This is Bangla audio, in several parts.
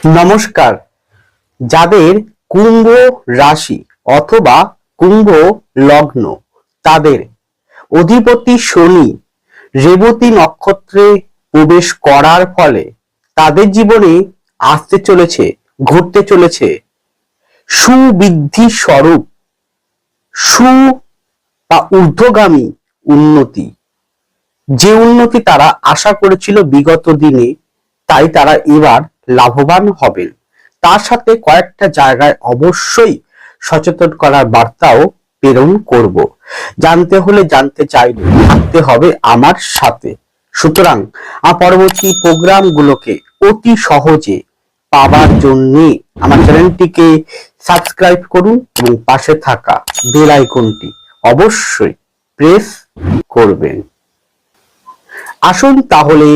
নমস্কার। যাদের কুম্ভ রাশি অথবা কুম্ভ লগ্ন, তাদের অধিপতি শনি রেবতী নক্ষত্রে প্রবেশ করার ফলে তাদের জীবনে আসতে চলেছে, ঘটতে চলেছে সুবৃদ্ধি স্বরূপ সু বা ঊর্ধ্বগামী উন্নতি। যে উন্নতি তারা আশা করেছিল বিগত দিনে, তাই তারা এবার লাভবান হবেন। তার সাথে কয়েকটা জায়গায় অবশ্যই সচেতন করার বার্তাও প্রেরণ করব। জানতে হলে জানতে চাইলে থাকতে হবে আমার সাথে। সুতরাং পরবর্তী প্রোগ্রামগুলোকে অতি সহজে পাবার জন্য আমার চ্যানেলটিকে সাবস্ক্রাইব করুন এবং পাশে থাকা বেল আইকনটি অবশ্যই প্রেস করবেন। আসুন তাহলে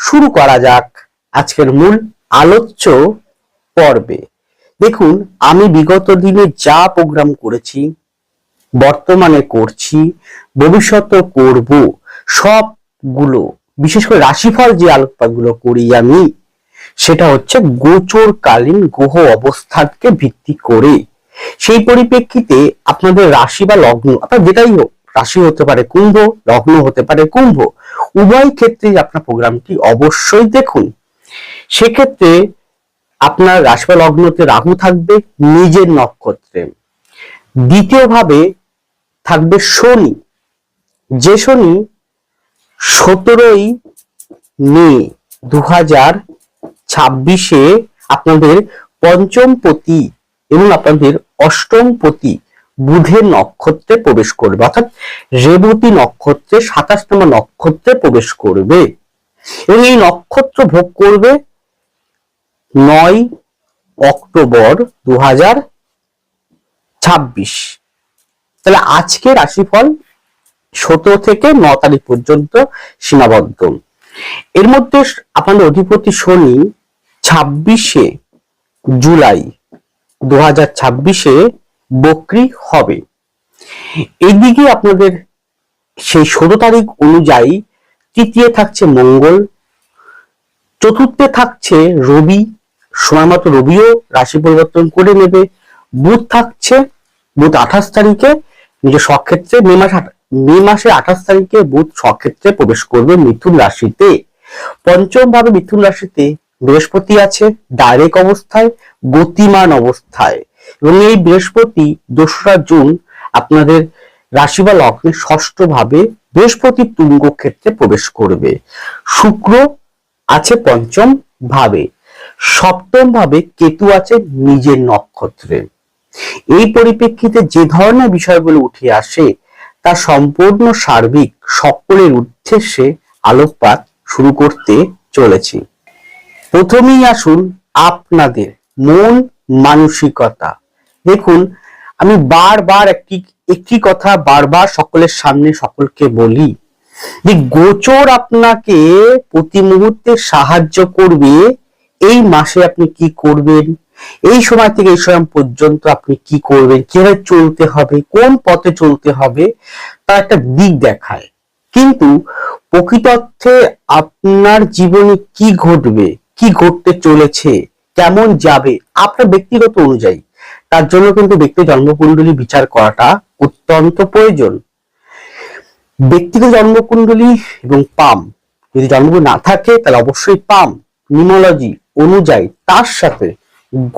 শুরু করা যাক আজকের মূল আলোচ্য পর্বে। দেখুন, আমি বিগত দিনে যা প্রোগ্রাম করেছি, বর্তমানে করছি, ভবিষ্যতে করব, সবগুলো বিশেষ করে রাশিফল যে আলোকপাতগুলো করি আমি, সেটা হচ্ছে গোচরকালীন গ্রহ অবস্থানকে ভিত্তি করে। সেই পরিপ্রেক্ষিতে আপনাদের রাশি বা লগ্ন, আপনার যেটাই হোক, রাশি হতে পারে কুম্ভ, লগ্ন হতে পারে কুম্ভ, উভয় ক্ষেত্রে আপনার প্রোগ্রামটি অবশ্যই দেখুন। সেক্ষেত্রে আপনার রাশি বা লগ্নতে রাহু থাকবে নিজের নক্ষত্রে। দ্বিতীয়ভাবে থাকবে শনি, যে শনি 17ই মে 2026 আপনাদের পঞ্চম পতি এবং আপনাদের অষ্টম পতি বুধের নক্ষত্রে প্রবেশ করবে, অর্থাৎ রেবতী নক্ষত্রে 27 নম্বর নক্ষত্রে প্রবেশ করবে এবং এই নক্ষত্র ভোগ করবে 9 অক্টোবর 2026। তাহলে আজকে রাশিফল 17 থেকে 9 তারিখ পর্যন্ত সীমাবদ্ধ। এর মধ্যে আপনাদের অধিপতি শনি 26 জুলাই 2026 বক্রী হবে। এইদিকে আপনাদের সেই 16 তারিখ অনুযায়ী তৃতীয় থাকছে মঙ্গল, চতুর্থে থাকছে রবি, সময় মতো রবিও রাশি পরিবর্তন করে নেবে। বুধ থাকছে, বুধ 28 তারিখে নিজের স্বক্ষেত্রে, মে মাসে 28 তারিখে বুধ স্বক্ষেত্রে প্রবেশ করবে মিথুন রাশিতে। পঞ্চম ভাবে মিথুন রাশিতে বৃহস্পতি আছে ডাইরেক্ট অবস্থায়, গতিমান অবস্থায়, এবং এই বৃহস্পতি 2রা জুন আপনাদের রাশি বা লগ্নে ষষ্ঠ ভাবে বৃহস্পতি তুঙ্গ ক্ষেত্রে প্রবেশ করবে। শুক্র আছে পঞ্চম ভাবে, সপ্তম ভাবে কেতু আছে নিজের নক্ষত্রে। এই পরিপ্রেক্ষিতে যে ধরনের বিষয়গুলো উঠে আসে তা সম্পূর্ণ সার্বিক সকলের উদ্দেশ্যে আলোকপাত শুরু করতে চলেছি। প্রথমেই আসুন আপনাদের মন মানসিকতা। দেখুন, আমি বারবার একটি কথা বারবার সকলের সামনে সকলকে বলি যে গোচর আপনাকে প্রতি মুহূর্তে সাহায্য করবে। এই মাসে আপনি কি করবেন, এই সময় থেকে এই সময় পর্যন্ত আপনি কি করবেন, কিভাবে চলতে হবে, কোন পথে চলতে হবে, তার একটা দিক দেখায়। কিন্তু প্রকৃতার্থে আপনার জীবনে কি ঘটবে, কি ঘটতে চলেছে, কেমন যাবে আপনার ব্যক্তিগত অনুযায়ী, তার জন্য কিন্তু ব্যক্তি জন্মকুণ্ডলী বিচার করাটা অত্যন্ত প্রয়োজন। ব্যক্তিগত জন্মকুণ্ডলী এবং পাম যদি জন্মকুণ্ডলী না থাকে তাহলে অবশ্যই পাম নিউমোলজি অনুযায়ী তার সাথে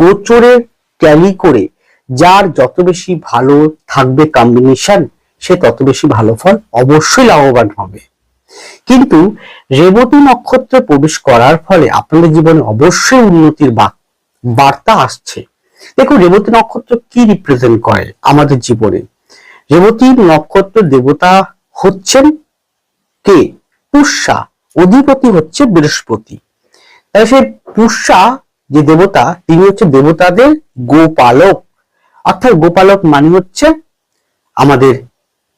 গোচরে ট্যালি করে যার যত বেশি ভালো থাকবে কম্বিনেশন, সে তত বেশি ভালো ফল অবশ্যই লাভবান হবে। কিন্তু রেবতী নক্ষত্রে প্রবেশ করার ফলে আপনাদের জীবনে অবশ্যই উন্নতির বার্তা আসছে। দেখুন, রেবতী নক্ষত্র কি রিপ্রেজেন্ট করে আমাদের জীবনে। রেবতী নক্ষত্র দেবতা হচ্ছেন কে? পুষ্যা, অধিপতি হচ্ছে বৃহস্পতি। তাই সেই পুষ্যা যে দেবতা, তিনি হচ্ছে দেবতাদের গোপালক। অর্থাৎ গোপালক মানে হচ্ছে আমাদের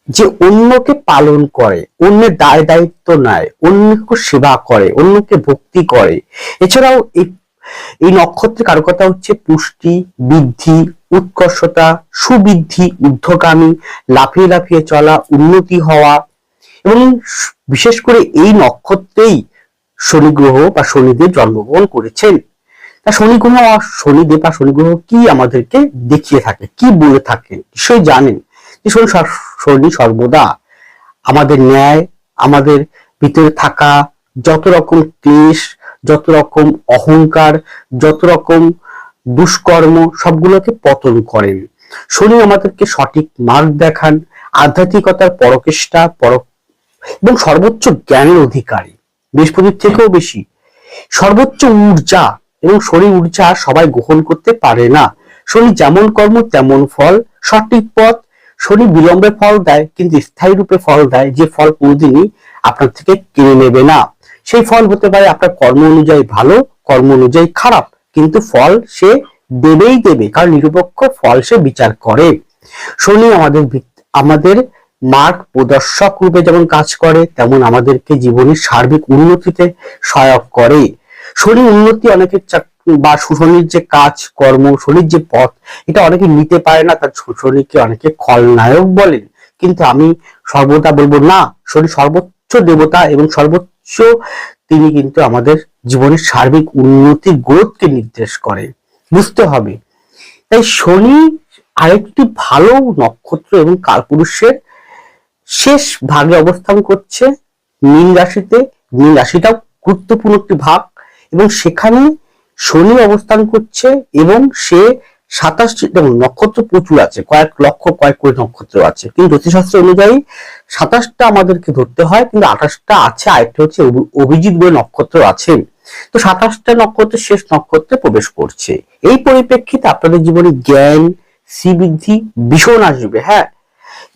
যে অন্যকে পালন করে, অন্যের দায় দায়িত্ব নেয়, অন্যকে সেবা করে, অন্যকে ভক্তি করে। এছাড়াও এই নক্ষত্রের কারকতা হচ্ছে পুষ্টি, বৃদ্ধি, উৎকর্ষতা, সুবৃদ্ধি, ঊর্ধ্বগামী, লাফিয়ে লাফিয়ে চলা, উন্নতি হওয়া। এবং বিশেষ করে এই নক্ষত্রেই শনি গ্রহ বা শনিদেব জন্মগ্রহণ করেছেন। তা শনি গ্রহ আর শনিদেব আর শনি গ্রহ কি আমাদেরকে দেখিয়ে থাকে, কি বলে থাকে নিশ্চয়ই জানেন যে শনি সর্বদা আমাদের ন্যায়, আমাদের ভিতরে থাকা যত রকম ক্লেশ, যত রকম অহংকার, যত রকম দুষ্কর্ম সবগুলোকে পতন করেন। শনি আমাদেরকে সঠিক মার্গ দেখান, আধ্যাত্মিকতার পরকেষ্টা এবং সর্বোচ্চ জ্ঞানের অধিকারী, বৃহস্পতির থেকেও বেশি সর্বোচ্চ ঊর্জা, এবং শনি ঊর্জা সবাই গ্রহণ করতে পারে না। শনি যেমন কর্ম তেমন ফল, সঠিক পথ। শনি বিলম্বে ফল দেয় কিন্তু স্থায়ী রূপে ফল দেয়, যে ফল কোনোদিনই আপনার থেকে কেড়ে নেবে না। সেই ফল হতে পারে আপনার কর্ম অনুযায়ী ভালো, কর্ম অনুযায়ী খারাপ, কিন্তু ফল সে দেবেই দেবে, কারণ নিরপেক্ষ ফল সে বিচার করে। শনি আমাদের মার্গ প্রদর্শক রূপে যেমন কাজ করে, তেমন আমাদেরকে জীবনের সার্বিক উন্নতিতে সহায়ক করে। শনি উন্নতি অনেকের বা শনির যে কাজ কর্ম, শনির যে পথ, এটা অনেকে নিতে পারে না, তার শনিকে অনেকে খলনায়ক বলেন। কিন্তু আমি সর্বদা বলবো না, শনি সর্বোচ্চ দেবতা এবং সর্বোচ্চ তিনি কিন্তু আমাদের জীবনের সার্বিক উন্নতি গ্রোথকে নির্দেশ করে, বুঝতে হবে। তাই শনি আরেকটি ভালো নক্ষত্র এবং কালপুরুষের শেষ ভাগে অবস্থান করছে মীন রাশিতে। মীন রাশিটাও গুরুত্বপূর্ণ একটি ভাগ, এবং সেখানে শনি অবস্থান করছে, এবং সে 27টি নক্ষত্র প্রচুর আছে, কয়েক লক্ষ কয়েক কোটি নক্ষত্র আছে, কিন্তু জ্যোতিষশাস্ত্র অনুযায়ী 27টা আমাদেরকে ধরতে হয়, কিন্তু 28টা আছে, আরেকটা হচ্ছে অভিজিৎ বলে নক্ষত্র আছে। তো 27টা নক্ষত্রের শেষ নক্ষত্রে প্রবেশ করছে। এই পরিপ্রেক্ষিতে আপনাদের জীবনে জ্ঞান শ্রীবৃদ্ধি ভীষণ আসবে। হ্যাঁ,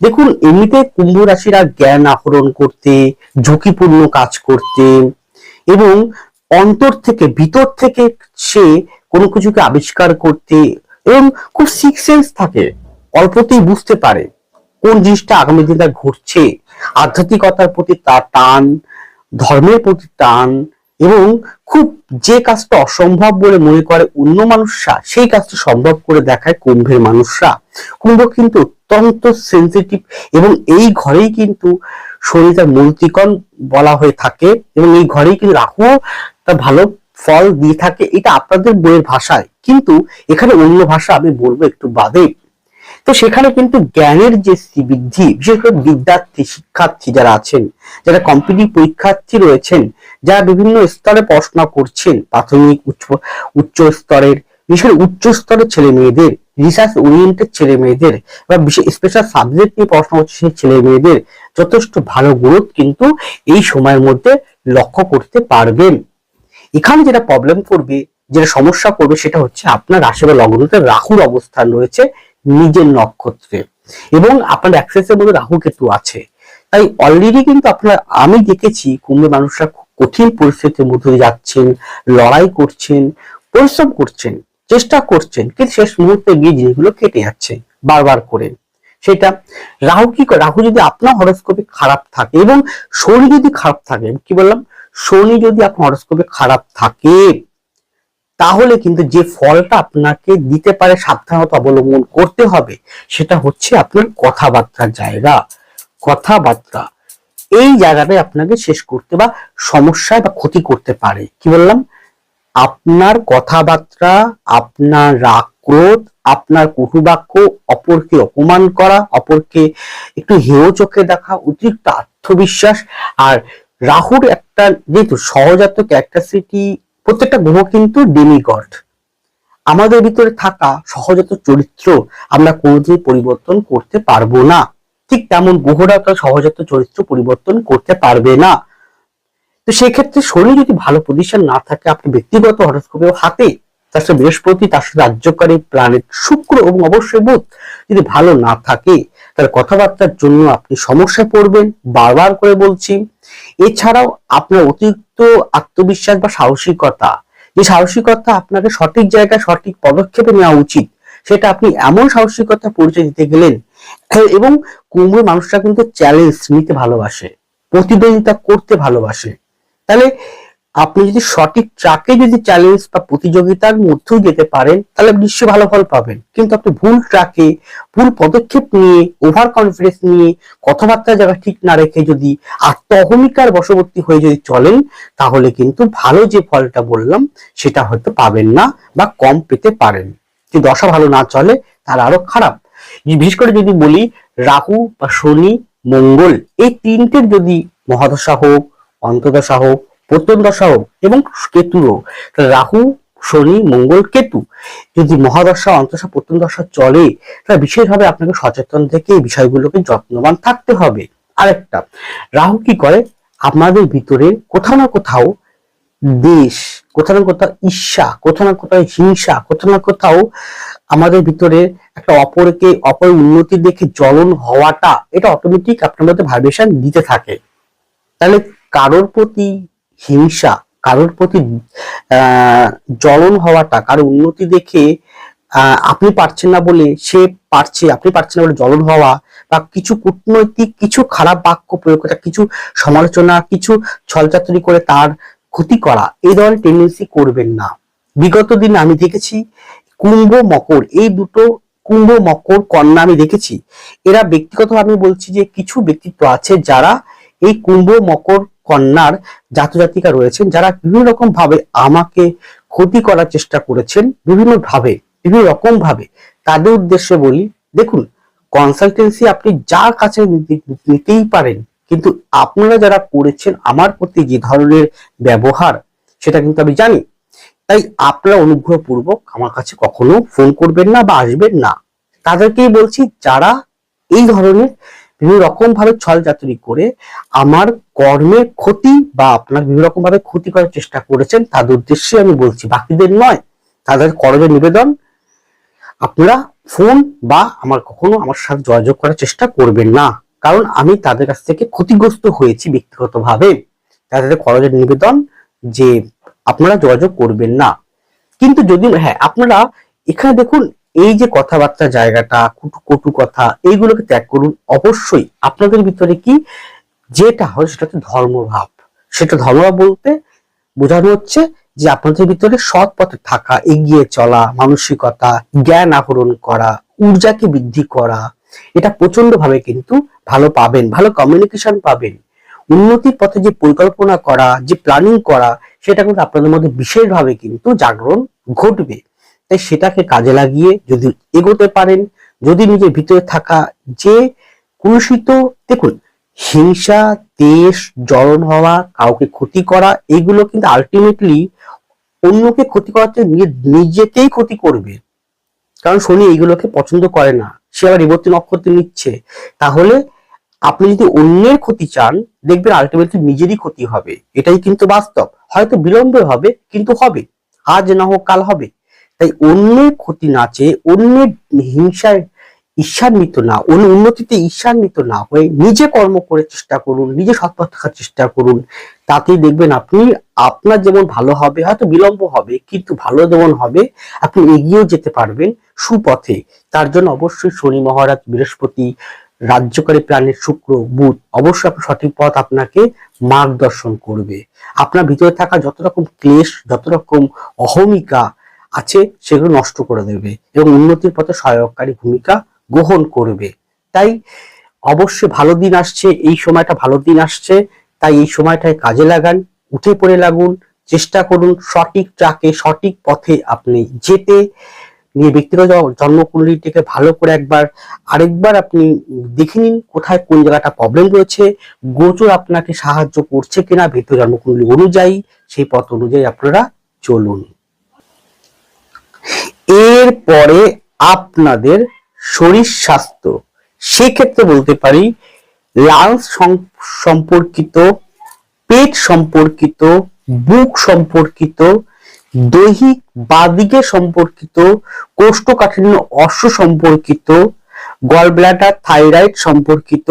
দেখুন, এমনিতে কুম্ভ রাশিরা জ্ঞান আহরণ করতে, ঝুঁকিপূর্ণ কাজ করতে এবং অন্তর থেকে ভিতর থেকে সে কোনো কিছুকে আবিষ্কার করতে, এবং খুব সিক্স সেন্স থাকে, অল্পতেই বুঝতে পারে কোন জিনিসটা আগামী দিন তার ঘটছে। আধ্যাত্মিকতার প্রতি তার টান, ধর্মের প্রতি টান, এবং খুব যে কাজটা অসম্ভব বলে মনে করে অন্য মানুষরা, সেই কাজটা সম্ভব করে দেখায় কুম্ভের মানুষরা। কুম্ভ কিন্তু অত্যন্ত সেন্সিটিভ, এবং এই ঘরেই কিন্তু শনি তার মূলত্রিকোণ বলা হয়ে থাকে, এবং এই ঘরেই কিন্তু রাহু তার ভালো ফল দিয়ে থাকে। এটা আপনাদের বইয়ের ভাষায়, কিন্তু এখানে অন্য ভাষা আমি বলবো একটু বাদে। তো সেখানে কিন্তু জ্ঞানের যে বৃদ্ধি, বিশেষ করে বিদ্যার্থী শিক্ষার্থী যারা আছেন, যারা কম্পিটিটিভ পরীক্ষার্থী রয়েছেন, যারা বিভিন্ন স্তরে পড়াশোনা করছেন, প্রাথমিক উচ্চ স্তরের, বিশেষ করে উচ্চ স্তরের ছেলে মেয়েদের, রিসার্চ ওরিয়েন্টেড ছেলে মেয়েদের, বা বিশেষ স্পেশাল সাবজেক্ট নিয়ে পড়াশোনা করছে সেই ছেলে মেয়েদের যথেষ্ট ভালো গ্রোথ কিন্তু এই সময়ের মধ্যে লক্ষ্য করতে পারবেন। এখানে যেটা প্রবলেম করবে, যেটা সমস্যা করবে, সেটা হচ্ছে আপনার রাশি বা লগ্নতে রাহুর অবস্থান রয়েছে নিজের নক্ষত্রে, এবং আপনার অ্যাক্সেসের মধ্যে রাহু কেতু আছে। তাই অলরেডি কিন্তু আমি দেখেছি কুম্ভের মানুষরা খুব কঠিন পরিস্থিতির মধ্যে দিয়ে যাচ্ছেন, লড়াই করছেন, পরিশ্রম করছেন, চেষ্টা করছেন, কিন্তু শেষ মুহূর্তে গিয়ে জিনিসগুলো কেটে যাচ্ছে বারবার করে। সেটা রাহু কি করে? রাহু যদি আপনার হরোস্কোপে খারাপ থাকে, এবং শনি যদি খারাপ থাকে, কি বললাম, শনি যদি আপনার হরোস্কোপে খারাপ থাকে, তাহলে কিন্তু যে ফলটা আপনাকে দিতে পারে সাবধানতা অবলম্বন করতে হবে, সেটা হচ্ছে আপনার কথাবার্তার জায়গা। কথাবার্তা এই জায়গাটায় আপনাকে শেষ করতে বা সমস্যায় বা ক্ষতি করতে পারে। কি বললাম, আপনার কথাবার্তা, আপনার রাগ ক্রোধ, আপনার কটুবাক্য, অপরকে অপমান করা, অপরকে একটু হেয় চোখে দেখা, অতিরিক্ত আত্মবিশ্বাস। আর রাহুর একটা যেহেতু সহজাত ক্যারেক্টারিস্টিক, প্রত্যেকটা গ্রহ কিন্তু ডেমিগড, আমাদের ভিতরে থাকা সহজাত চরিত্র আমরা কোনোদিন পরিবর্তন করতে পারবো না, ঠিক তেমন গ্রহরা তার সহজাত চরিত্র পরিবর্তন করতে পারবে না। তো সেক্ষেত্রে শনি যদি ভালো পজিশন না থাকে, আপনি ব্যক্তিগত হরোস্কোপেও হাতে তার সাথে বৃহস্পতি, তার সাথে রাজ্যকারী প্ল্যানেট শুক্র এবং অবশ্যই বুধ যদি ভালো না থাকে, তার কথাবার্তার জন্য আপনি সমস্যায় পড়বেন, বারবার করে বলছি। এছাড়াও আপনার অতিরিক্ত আত্মবিশ্বাস বা সাহসিকতা, যে সাহসিকতা আপনাকে সঠিক জায়গায় সঠিক পদক্ষেপে নেওয়া উচিত, সেটা আপনি এমন সাহসিকতা পরিচয় দিতে গেলেন। এবং কুম্ভের মানুষরা কিন্তু চ্যালেঞ্জ নিতে ভালোবাসে, প্রতিদ্বন্দ্বিতা করতে ভালোবাসে। তাহলে আপনি যদি সঠিক ট্র্যাকে যদি চ্যালেঞ্জ বা প্রতিযোগিতার মধ্যেও যেতে পারেন তাহলে নিশ্চয়ই ভালো ফল পাবেন। কিন্তু আপনি ভুল ট্র্যাকে ভুল পদক্ষেপ নিয়ে ওভার কনফিডেন্স নিয়ে কথাবার্তা জায়গা ঠিক না রেখে যদি আত্ম অহমিকার বশবর্তী হয়ে যদি চলেন তাহলে কিন্তু ভালো যে ফলটা বললাম সেটা হয়তো পাবেন না বা কম পেতে পারেন। যদি দশা ভালো না চলে তাহলে আরো খারাপ। বিশেষ করে যদি বলি রাহু বা শনি মঙ্গল এই তিনটের যদি মহাদশা হোক, অন্তর্দশা হোক, প্রত্যন্তদশা হোক এবং কেতুও, রাহু শনি মঙ্গল কেতু যদি মহাদশা অন্তর্দশা প্রত্যন্তদশা চলে তাহলে বিশেষভাবে আপনাকে সচেতন থেকে এই বিষয়গুলোকে যত্নবান থাকতে হবে। আরেকটা, রাহু কি করে আমাদের ভিতরে কোথাও না কোথাও দেশ, কোথাও না কোথাও ঈর্ষা, কোথাও না কোথাও হিংসা, কোথাও না কোথাও আমাদের ভিতরে একটা অপর উন্নতি দেখে জ্বলন হওয়াটা এটা অটোমেটিক আপনার মধ্যে ভাইব্রেশন দিতে থাকে। তাহলে কারোর প্রতি হিংসা, কারোর প্রতি জ্বলন হওয়াটা, কারো উন্নতি দেখে আপনি পারছেন না বলে সে পারছে, আপনি পারছেন না বলে জ্বলন হওয়া, বা কিছু কূটনৈতিক কিছু খারাপ বাক্য প্রয়োগ করা, কিছু সমালোচনা, কিছু ছলচাতুরি করে তার ক্ষতি করা, এই ধরনের টেন্ডেন্সি করবেন না। বিগত দিনে আমি দেখেছি কুম্ভ মকর, এই দুটো কুম্ভ মকর কন্যা আমি দেখেছি, এরা ব্যক্তিগতভাবে বলছি যে কিছু ব্যক্তিত্ব আছে যারা এই কুম্ভ মকর কন্যার জাতজাতিকা রয়েছেন যারা বিভিন্ন রকম ভাবে আমাকে ক্ষতি করার চেষ্টা করেছেন, বিভিন্ন রকম ভাবে। তাদের উদ্দেশ্যে বলি, দেখুন কনসালটেন্সি আপনি যার কাছে নিতেই পারেন, কিন্তু আপনারা যারা করেছেন আমার প্রতি যে ধরনের ব্যবহার সেটা কিন্তু আমি জানি। তাই আপনারা অনুগ্রহপূর্বক আমার কাছে কখনো ফোন করবেন না বা আসবেন না। তাদেরকেই বলছি যারা এই ধরনের বিভিন্ন রকম ভাবে ছল চাতুরি করে আমার কর্মের ক্ষতি বা আপনার বিভিন্ন রকম ভাবে ক্ষতি করার চেষ্টা করেছেন, তাদের উদ্দেশ্যে আমি বলছি, বাকিদের নয়। তাদের করজোড়ে নিবেদন, আপনারা ফোন বা আমার সাথে যোগাযোগ করার চেষ্টা করবেন না, কারণ আমি তাদের কাছ থেকে ক্ষতিগ্রস্ত হয়েছি ব্যক্তিগতভাবে। তাদের করজোড়ে নিবেদন যে আপনারা যোগাযোগ করবেন না। কিন্তু যদি হ্যাঁ, আপনারা এখানে দেখুন এই যে কথাবার্তা জায়গাটা, কটু কথা, এইগুলোকে ত্যাগ করুন। অবশ্যই আপনাদের ভিতরে কি যেটা হয় সেটা হচ্ছে ধর্মভাব। সেটা ধর্মভাব বলতে বোঝানো হচ্ছে যে আপনাদের ভিতরে সৎ পথে থাকা, এগিয়ে চলা, মানসিকতা, জ্ঞান আহরণ করা, ঊর্জাকে বৃদ্ধি করা, এটা প্রচন্ড ভাবে কিন্তু ভালো পাবেন, ভালো কমিউনিকেশন পাবেন। উন্নতির পথে যে পরিকল্পনা করা, যে প্ল্যানিং করা, সেটা কিন্তু আপনাদের মধ্যে বিশেষভাবে কিন্তু জাগরণ ঘটবে। তাই সেটাকে কাজে লাগিয়ে যদি এগোতে পারেন, যদি নিজের ভিতরে থাকা যে কুলুষিত, দেখুন হিংসা, দেশ, জ্বলন হওয়া, কাউকে ক্ষতি করা, এগুলো কিন্তু আলটিমেটলি অন্যকে ক্ষতি করাতে নিজেকেই ক্ষতি করবে। কারণ শনি এইগুলোকে পছন্দ করে না, সে আবার রেবতী নক্ষত্র নিচ্ছে। তাহলে আপনি যদি অন্যের ক্ষতি চান, দেখবেন আলটিমেটলি নিজেরই ক্ষতি হবে। এটাই কিন্তু বাস্তব। হয়তো বিলম্বে হবে, কিন্তু হবে। আজ না হোক কাল হবে। তাই অন্যের ক্ষতি না চেয়ে, অন্যের হিংসায় ঈর্ষান্বিত না, উন্নতিতে ঈর্ষান্বিত না হয়ে নিজে কর্ম করে চেষ্টা করুন, নিজে সৎপথ থাকার চেষ্টা করুন। তাতেই দেখবেন আপনি, আপনার যেমন ভালো হবে, হয়তো বিলম্ব হবে, কিন্তু ভালো যেমন হবে, আপনি এগিয়েও যেতে পারবেন সুপথে। তার জন্য অবশ্যই শনি মহারাজ, বৃহস্পতি, রাজ্যকারী প্রাণের শুক্র, বুধ অবশ্যই আপনার সঠিক পথ আপনাকে মার্গদর্শন করবে। আপনার ভিতরে থাকা যত রকম ক্লেশ, যত রকম অহমিকা আছে সেগুলো নষ্ট করে দেবে এবং উন্নতির পথে সহায়ককারী ভূমিকা গ্রহণ করবে। তাই অবশ্যই ভালো দিন আসছে, এই সময়টা ভালো দিন আসছে। তাই এই সময়টায় কাজে লাগান, উঠে পড়ে লাগুন, চেষ্টা করুন সঠিক ট্র্যাকে, সঠিক পথে আপনি যেতে। নিয়ে ব্যক্তিগত জন্মকুণ্ডলীটিকে ভালো করে আরেকবার আপনি দেখে নিন কোথায় কোন জায়গাটা প্রবলেম রয়েছে, গোচর আপনাকে সাহায্য করছে কিনা ব্যক্তিগত জন্মকুণ্ডলী অনুযায়ী, সেই পথ অনুযায়ী আপনারা চলুন। এরপরে আপনাদের শরীর স্বাস্থ্য, সেক্ষেত্রে বলতে পারি লাংস সম্পর্কিত, পেট সম্পর্কিত, বুক সম্পর্কিত, দৈহিক বাদিকে সম্পর্কিত, কোষ্ঠকাঠিন্য অশ্ব সম্পর্কিত, গল ব্লাডার থাইরয়েড সম্পর্কিত,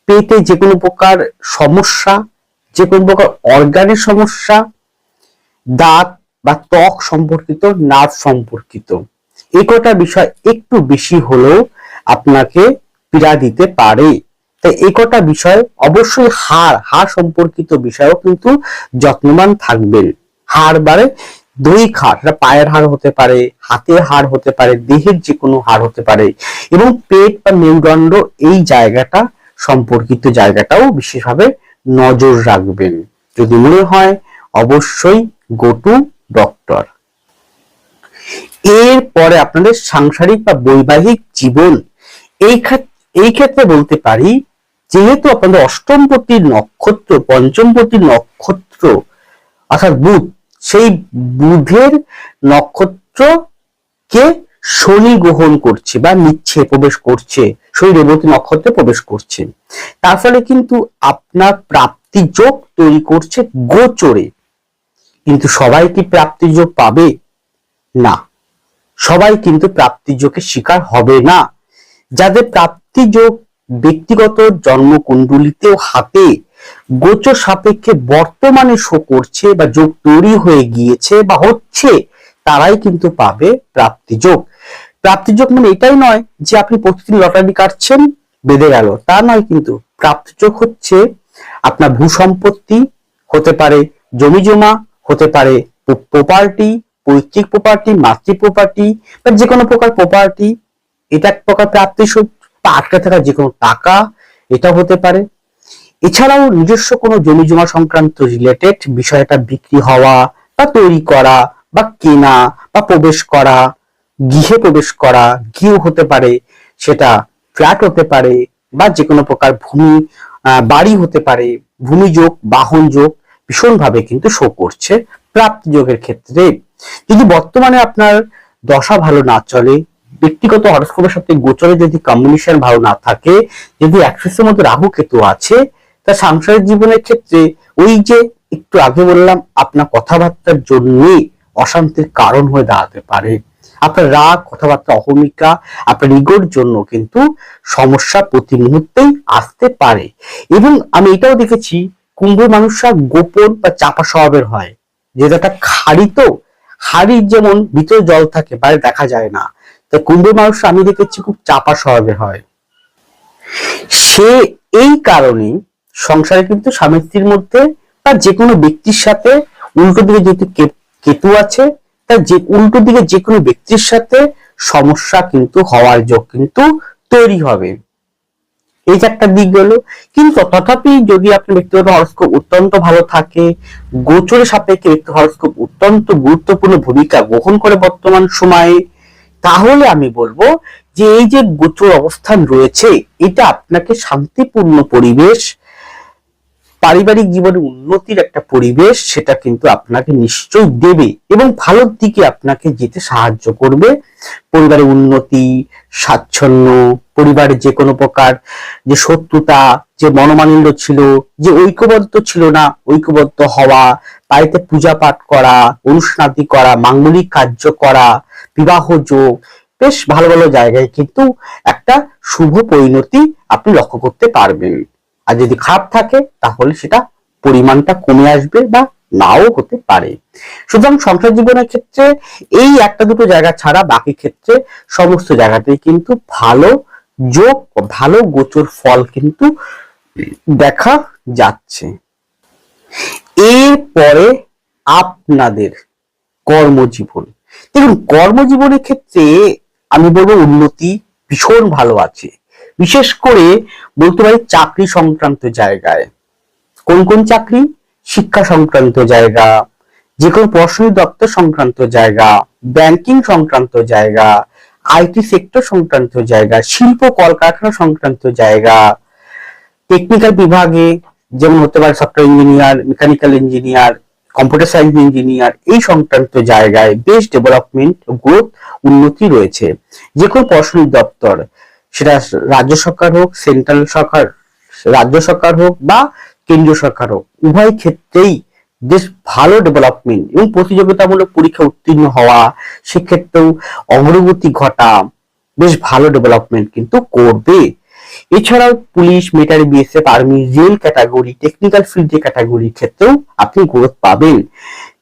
পেটে যে কোনো প্রকার সমস্যা, যে কোনো প্রকার অর্গানের সমস্যা, দাঁত বা ত্বক সম্পর্কিত, নার্ভ সম্পর্কিত, এই কটা বিষয় একটু বেশি হলেও আপনাকে পীড়া দিতে পারে। তাই এই কটা বিষয়, অবশ্যই হাড় সম্পর্কিত বিষয়ও কিন্তু যত্নবান থাকবেন। হাড় বারে দৈহিক হাড়, পায়ের হাড় হতে পারে, হাতের হাড় হতে পারে, দেহের যে কোনো হাড় হতে পারে, এবং পেট বা মেরুদণ্ড এই জায়গাটা সম্পর্কিত জায়গাটাও বিশেষভাবে নজর রাখবেন। যদি মনে হয় অবশ্যই গো টু ডক্টর। এরপরে আপনাদের সাংসারিক বা বৈবাহিক জীবন, এই ক্ষেত্রে বলতে পারি, যেহেতু আপনাদের অষ্টমপতির নক্ষত্র, পঞ্চমপতির নক্ষত্র অর্থাৎ বুধ, সেই বুধের নক্ষত্র কে শনি গ্রহণ করছে বা নিচ্ছে, প্রবেশ করছে, শনি রেবতী নক্ষত্রে প্রবেশ করছে। তার ফলে কিন্তু আপনার প্রাপ্তি যোগ তৈরি করছে গোচরে। কিন্তু সবাই কি প্রাপ্তি যোগ পাবে? না, সবাই কিন্তু প্রাপ্তি যোগের শিকার হবে না। যাদের প্রাপ্তি যোগ ব্যক্তিগত জন্মকুণ্ডলিতেও হাতে গোচর সাপেক্ষে বর্তমানে শো করছে বা যোগ তৈরি হয়ে গিয়েছে বা হচ্ছে, তারাই কিন্তু পাবে প্রাপ্তি যোগ। প্রাপ্তি যোগ মানে এটাই নয় যে আপনি প্রতিদিন লটারি কাটছেন বেঁধে গেল, তা নয়। কিন্তু প্রাপ্তি যোগ হচ্ছে আপনার ভূ সম্পত্তি হতে পারে, জমি জমা হতে পারে, প্রপার্টি, পৈতৃক প্রপার্টি, মাতৃ প্রপার্টি বা যে কোনো প্রকার প্রপার্টি, এটা এক প্রকার প্রাপ্তি যোগ। বা আটকে থাকা যে কোনো টাকা, এটা হতে পারে। এছাড়াও নিজস্ব কোনো জমি জমা সংক্রান্ত রিলেটেড বিষয়টা বিক্রি হওয়া বা তৈরি করা বা কেনা বা প্রবেশ করা, গৃহে প্রবেশ করা, গৃহ হতে পারে, সেটা ফ্ল্যাট হতে পারে বা যে কোনো প্রকার ভূমি, বাড়ি হতে পারে, ভূমি যোগ, বাহন যোগ ভীষণভাবে কিন্তু শো করছে প্রাপ্তি যোগের ক্ষেত্রে। যদি বর্তমানে আপনার দশা ভালো না চলে, ব্যক্তিগত হরস্কোপের সাথে গোচরে যদি কম্বিনেশন ভালো না থাকে, যদি অ্যাক্সিসের মধ্যে রাহু কেতু আছে, তা সাংসারিক জীবনের ক্ষেত্রে ওই যে একটু আগে বললাম, আপনার কথাবার্তার জন্য অশান্তির কারণ হয়ে দাঁড়াতে পারে। আপনার রাগ, কথাবার্তা, অহমিকা, আপনার ইগোর জন্য কিন্তু সমস্যা প্রতি মুহূর্তেই আসতে পারে। এবং আমি এটাও দেখেছি, কুম্ভ মানুষরা গোপন বা চাপা স্বভাবের হয়। যেটা খাড়ি, তো হাড়ির যেমন ভিতরে জল থাকে, বাইরে দেখা যায় না, তাই কুম্ভ মানুষ আমি দেখেছি খুব চাপা স্বভাবের হয়। সে এই কারণে সংসারে কিন্তু স্বামী স্ত্রীর মধ্যে বা যে কোনো ব্যক্তির সাথে, উল্টো দিকে যেহেতু কেতু আছে, তাই যে উল্টো দিকে যে কোনো ব্যক্তির সাথে সমস্যা কিন্তু হওয়ার যোগ কিন্তু তৈরি হবে। এই যে একটা দিক গেল। কিন্তু তথাপি যদি আপনার ব্যক্তিগত হরস্কোপ অত্যন্ত ভালো থাকে, গোচরের সাপেক্ষে ব্যক্তিগত হরস্কোপ অত্যন্ত গুরুত্বপূর্ণ ভূমিকা গ্রহণ করে বর্তমান সময়ে, তাহলে আমি বলবো যে এই যে গোচর অবস্থান রয়েছে, এটা আপনাকে শান্তিপূর্ণ পরিবেশ, পারিবারিক জীবনে উন্নতির একটা পরিবেশ, সেটা কিন্তু আপনাকে নিশ্চয়ই দেবে এবং ভালোর দিকে আপনাকে যেতে সাহায্য করবে। পরিবারের উন্নতি, স্বাচ্ছন্দ্য, পরিবারের যে কোনো প্রকার যে শত্রুতা, যে মনোমালিন্য ছিল, যে ঐক্যবদ্ধ ছিল না, ঐক্যবদ্ধ হওয়া, বাড়িতে পূজা পাঠ করা, অনুষ্ঠানাদি করা, মাঙ্গলিক কার্য করা, বিবাহ যোগ, বেশ ভালো ভালো জায়গায় কিন্তু একটা শুভ পরিণতি আপনি লক্ষ্য করতে পারবেন। আর যদি খারাপ থাকে তাহলে সেটা পরিমাণটা কমে আসবে বা নাও হতে পারে। সুতরাং সংসার জীবনের ক্ষেত্রে এই একটা দুটো জায়গা ছাড়া বাকি ক্ষেত্রে সমস্ত জায়গাতেই কিন্তু ভালো যোগ, ভালো গোচর ফল কিন্তু দেখা যাচ্ছে। এরপরে আপনাদের কর্মজীবন, দেখুন কর্মজীবনের ক্ষেত্রে আমি বলবো উন্নতি ভীষণ ভালো আছে। বিশেষ করে বলতে পারি চাকরি সংক্রান্ত জায়গায়। কোন কোন চাকরি? শিক্ষা সংক্রান্ত জায়গা, যে কোনো প্রশাসনিক দপ্তর সংক্রান্ত জায়গা, ব্যাংকিং সংক্রান্ত জায়গা, আইটি সেক্টর সংক্রান্ত জায়গা, শিল্প কলকারখানা সংক্রান্ত জায়গা, টেকনিক্যাল বিভাগে যেমন হতে পারে software engineer, mechanical engineer, computer science engineer, এই সংক্রান্ত জায়গায় বেশ ডেভেলপমেন্ট, গ্রোথ, উন্নতি রয়েছে। যে কোনো প্রশাসনিক দপ্তর, সেটা রাজ্য সরকার হোক, সেন্ট্রাল সরকার, রাজ্য সরকার হোক বা কেন্দ্রীয় সরকার হোক, উভয় ক্ষেত্রেই বেশ ভালো ডেভেলপমেন্ট এবং প্রতিযোগিতামূলক পরীক্ষা উত্তীর্ণ হওয়া, সেক্ষেত্রেও অগ্রগতি ঘটা, বেশ ভালো ডেভেলপমেন্ট কিন্তু করবে। এছাড়াও police, military, BSF, army, rail category, technical field যে ক্যাটাগরির ক্ষেত্রেও আপনি গ্রোথ পাবেন।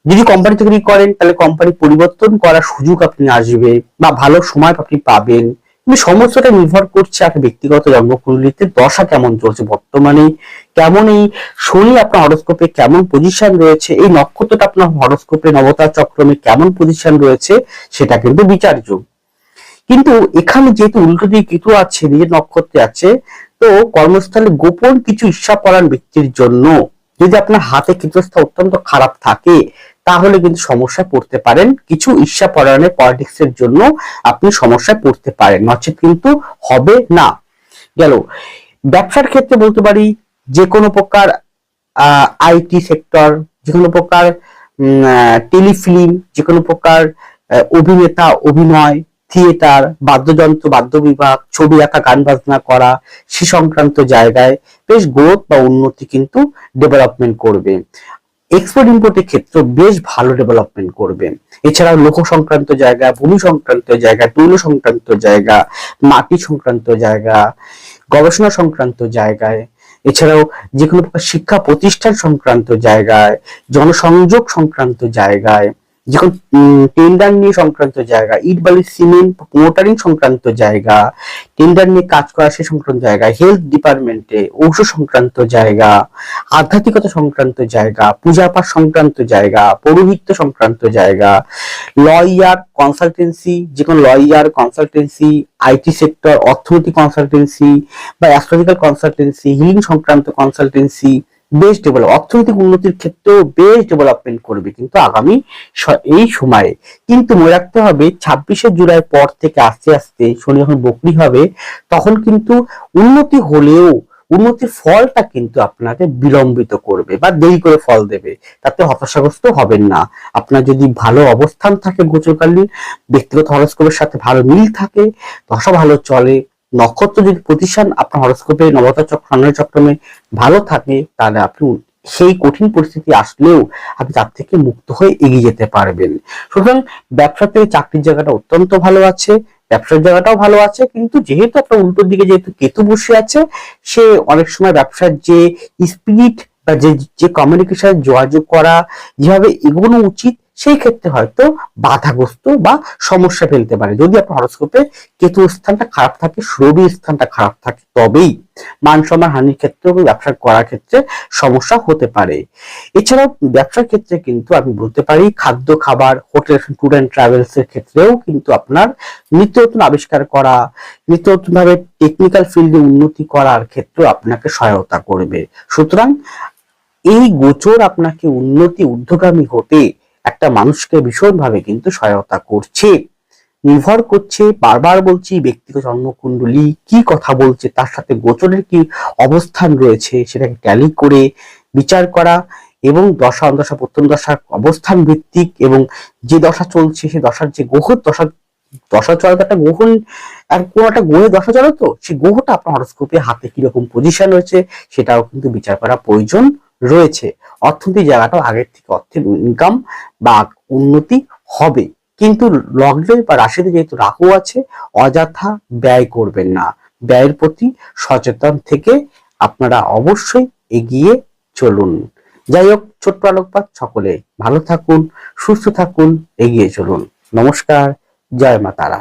যদি কোম্পানি চাকরি করেন তাহলে কোম্পানি পরিবর্তন করার সুযোগ আপনি আসবে বা ভালো সময় আপনি পাবেন। কিন্তু সমস্যাটা নির্ভর করছে আপনার ব্যক্তিগত জন্মকুণ্ডলিতে দশা কেমন চলছে বর্তমানে, কেমন এই শনি আপনার হরোস্কোপে কেমন পজিশন রয়েছে, এই নক্ষত্রটা আপনার হরোস্কোপে নবতার চক্রমে কেমন পজিশন রয়েছে, সেটা কিন্তু বিচার্য। কিন্তু এখানে যেহেতু উল্টো দিকে কেতু আছে, নিজের নক্ষত্রে আছে, তো কর্মস্থলে গোপন কিছু ঈর্ষাপরায়ণ ব্যক্তির জন্য যদি আপনার হাতে কেতুস্থা অত্যন্ত খারাপ থাকে, তাহলে কিন্তু সমস্যায় পড়তে পারেন। কিছু ঈর্ষাপরায়ণের পলিটিক্স এর জন্য আপনি সমস্যায় পড়তে পারেন, নচেত কিন্তু হবে না। গেল ব্যবসার ক্ষেত্রে বলতে পারি, যে কোনো প্রকার আইটি সেক্টর, যে কোনো প্রকার টেলিফিল্ম, যে কোনো প্রকার অভিনেতা, অভিনয়, থিয়েটার, বাদ্যযন্ত্র, বাদ্য বিভাগ, ছবি আঁকা, গান বাজনা করা, সে সংক্রান্ত জায়গায় বেশ গ্রোথ বা উন্নতি কিন্তু ডেভেলপমেন্ট করবে। এক্সপোর্ট ইম্পোর্টের ক্ষেত্রে বেশ ভালো ডেভেলপমেন্ট করবে। এছাড়াও লোহ সংক্রান্ত জায়গা, ভূমি সংক্রান্ত জায়গা, তৈল সংক্রান্ত জায়গা, মাটি সংক্রান্ত জায়গা, গবেষণা সংক্রান্ত জায়গায়, এছাড়াও যে কোনো প্রকার শিক্ষা প্রতিষ্ঠান সংক্রান্ত জায়গায়, জনসংযোগ সংক্রান্ত জায়গায়, যখন টেন্ডার নিয়ে সংক্রান্ত জায়গা, ইট বালি সিমেন্ট মোটারিং সংক্রান্ত জায়গা, টেন্ডার নিয়ে কাজ করা সে সংক্রান্ত জায়গা, হেলথ ডিপার্টমেন্টে ঔষধ সংক্রান্ত জায়গা, আধ্যাত্মিকতা সংক্রান্ত জায়গা, পূজা পাঠ সংক্রান্ত জায়গা, পৌরোহিত্য সংক্রান্ত জায়গা, লয়ার কনসালটেন্সি, যে কোনো লয়ার কনসালটেন্সি, আইটি সেক্টর, অর্থনৈতিক কনসালটেন্সি বা অ্যাস্ট্রোলজিক্যাল কনসালটেন্সি, হিলিং সংক্রান্ত কনসালটেন্সি বেশ ডেভেলপ, অর্থনৈতিক উন্নতির ক্ষেত্রেও বেশ ডেভেলপমেন্ট করবে কিন্তু আগামী এই সময়ে। কিন্তু মনে রাখতে হবে 26শে জুলাই পর থেকে আস্তে আস্তে শনি যখন বকরি হবে, তখন কিন্তু উন্নতি হলেও উন্নতির ফলটা কিন্তু আপনাকে বিলম্বিত করবে বা দেরি করে ফল দেবে। তাতে হতাশাগ্রস্ত হবেন না। আপনার যদি ভালো অবস্থান থাকে গোচরকালীন, ব্যক্তিগত হরোস্কোপের সাথে ভালো মিল থাকে, দশা ভালো চলে, নক্ষত্র যদি প্রতিষ্ঠান আপনার হরোস্কোপে নবতার চক্রমে ভালো থাকে, তাহলে আপনি সেই কঠিন পরিস্থিতি আসলেও আপনি তার থেকে মুক্ত হয়ে এগিয়ে যেতে পারবেন। সুতরাং ব্যবসা থেকে চাকরির জায়গাটা অত্যন্ত ভালো আছে, ব্যবসার জায়গাটাও ভালো আছে, কিন্তু যেহেতু আপনার উল্টোর দিকে যেহেতু কেতু বসে আছে, সে অনেক সময় ব্যবসার যে স্পিরিট বা যে কমিউনিকেশন, যোগাযোগ করা, যেভাবে এগোনো উচিত, সেই ক্ষেত্রে হয়তো বাধাগ্রস্ত বা সমস্যা ফেলতে পারে। যদি আপনার হরোস্কোপে কেতু স্থানটা খারাপ থাকে, রবি স্থানটা খারাপ থাকে, তবেই মান সম্মান হানির ক্ষেত্রে ব্যবসা করার ক্ষেত্রে সমস্যা হতে পারে। এছাড়াও ব্যবসার ক্ষেত্রে কিন্তু আমি বলতে পারি, খাদ্য খাবার, হোটেল, ট্যুর অ্যান্ড ট্রাভেলস এর ক্ষেত্রেও কিন্তু আপনার নিত্য নতুন আবিষ্কার করা, নিত্য নতুন ভাবে টেকনিক্যাল ফিল্ডে উন্নতি করার ক্ষেত্রে আপনাকে সহায়তা করবে। সুতরাং এই গোচর আপনাকে উন্নতি, ঊর্ধ্বগামী হতে একটা মানুষকে ভীষণভাবে কিন্তু সহায়তা করছে। নির্ভর করছে, বারবার বলছি, ব্যক্তিগত জন্মকুণ্ডলী কি কথা বলছে, তার সাথে গোচরের কি অবস্থান রয়েছে, সেটাকে ট্যালি করে বিচার করা, এবং দশা অন্তশা প্রত্যন্ত দশার অবস্থান ভিত্তিক, এবং যে দশা চলছে সে দশার যে গ্রহ দশা চলাতে একটা গ্রহ, আর কোন একটা গ্রহে দশা চলে, তো সেই গ্রহটা আপনার হরোস্কোপে হাতে কিরকম পজিশন রয়েছে সেটাও কিন্তু বিচার করা প্রয়োজন রয়েছে। অর্থনৈতিক জায়গাটাও আগের থেকে অর্থের ইনকাম বা উন্নতি হবে, কিন্তু লগ্নে বা রাশিতে যেহেতু রাহু আছে, অযথা ব্যয় করবেন না। ব্যয়ের প্রতি সচেতন থেকে আপনারা অবশ্যই এগিয়ে চলুন। যাই হোক, ছোট্ট আলোকপাত, সকলে ভালো থাকুন, সুস্থ থাকুন, এগিয়ে চলুন। নমস্কার, জয় মা তারা।